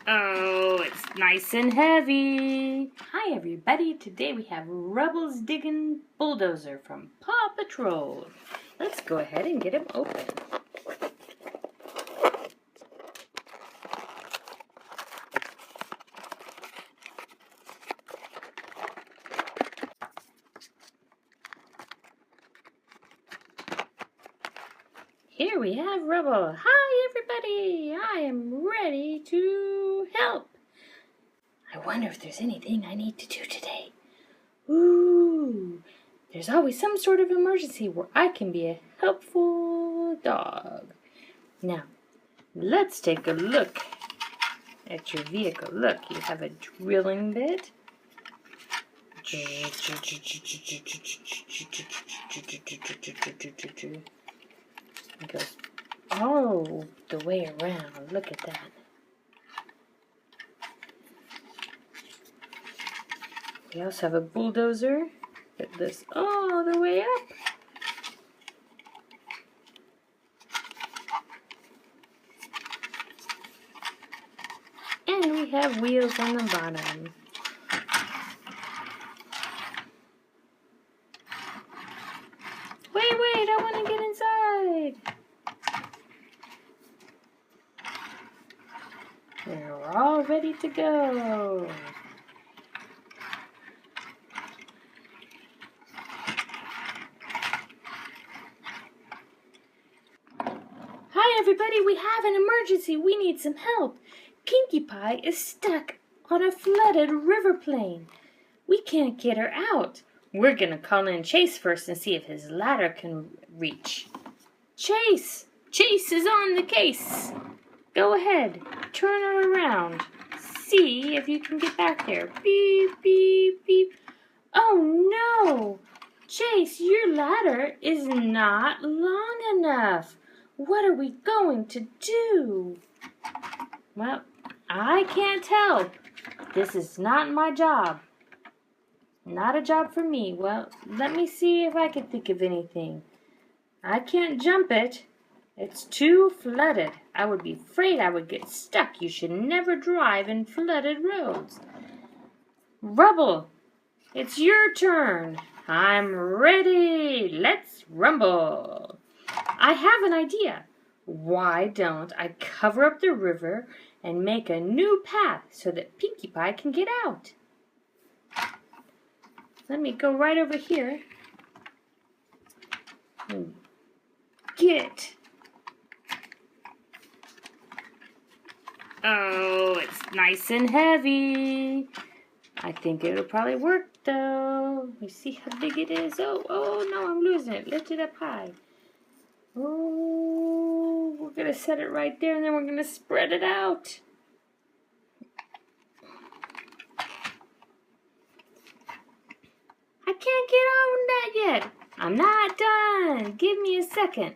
Oh, it's nice and heavy. Hi everybody, today we have Rubble's Diggin Bulldozer from Paw Patrol. Let's go ahead and get him open. Here we have Rubble. Hi everybody, I am ready to help. I wonder if there's anything I need to do today. Ooh, there's always some sort of emergency where I can be a helpful dog. Now, let's take a look at your vehicle. Look, you have a drilling bit. It goes all the way around. Look at that. We also have a bulldozer that lifts all the way up. And we have wheels on the bottom. Wait, I want to get inside. We're all ready to go. Hi everybody, we have an emergency. We need some help. Pinkie Pie is stuck on a flooded river plain. We can't get her out. We're gonna call in Chase first and see if his ladder can reach. Chase! Chase is on the case. Go ahead, turn her around. See if you can get back there. Beep, beep, beep. Oh no! Chase, your ladder is not long enough. What are we going to do? Well, I can't help. This is not my job. Not a job for me. Well, let me see if I can think of anything. I can't jump it. It's too flooded. I would be afraid I would get stuck. You should never drive in flooded roads. Rubble, it's your turn. I'm ready. Let's rumble. I have an idea. Why don't I cover up the river and make a new path so that Pinkie Pie can get out? Let me go right over here and get. Oh, it's nice and heavy. I think it'll probably work though. You see how big it is? Oh no, I'm losing it. Lift it up high. Oh, we're going to set it right there and then we're going to spread it out. I can't get on that yet. I'm not done. Give me a second.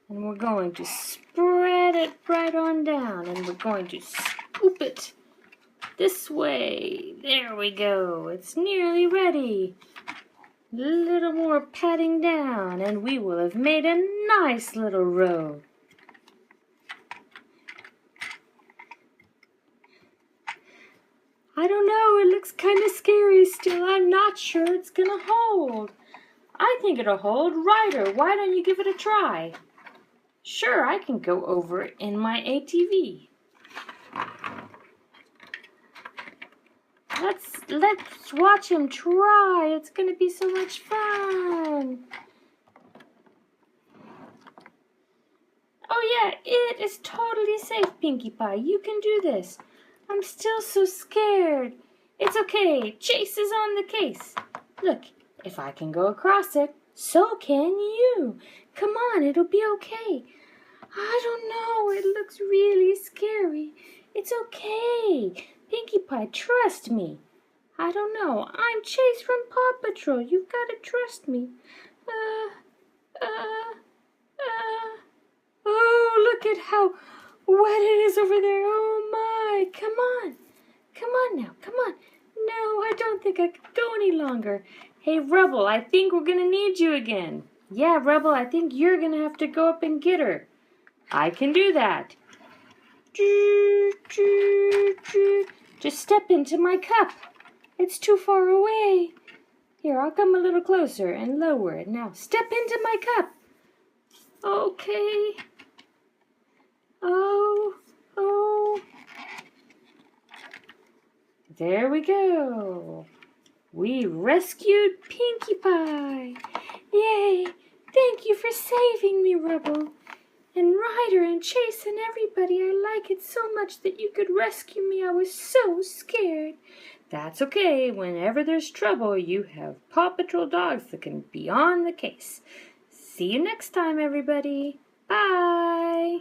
And we're going to spread it right on down. And we're going to scoop it this way. There we go. It's nearly ready. A little more patting down and we will have made a nice little road. I don't know, it looks kind of scary still. I'm not sure it's going to hold. I think it'll hold. Ryder, why don't you give it a try? Sure, I can go over in my ATV. Let's watch him try. It's going to be so much fun. Oh yeah, it is totally safe, Pinkie Pie. You can do this. I'm still so scared. It's okay. Chase is on the case. Look, if I can go across it, so can you. Come on, it'll be okay. I don't know. It looks really scary. It's okay. Pinkie Pie, trust me. I don't know. I'm Chase from Paw Patrol. You've got to trust me. Oh, look at how wet it is over there. Oh, my. Come on. Come on now. Come on. No, I don't think I can go any longer. Hey, Rubble, I think we're going to need you again. Yeah, Rubble, I think you're going to have to go up and get her. I can do that. Just step into my cup. It's too far away. Here, I'll come a little closer and lower it. Now, step into my cup. Okay. Oh. There we go. We rescued Pinkie Pie. Yay! Thank you for saving me, Rubble. And Ryder and Chase and everybody, I like it so much that you could rescue me. I was so scared. That's okay. Whenever there's trouble, you have Paw Patrol dogs that can be on the case. See you next time, everybody. Bye.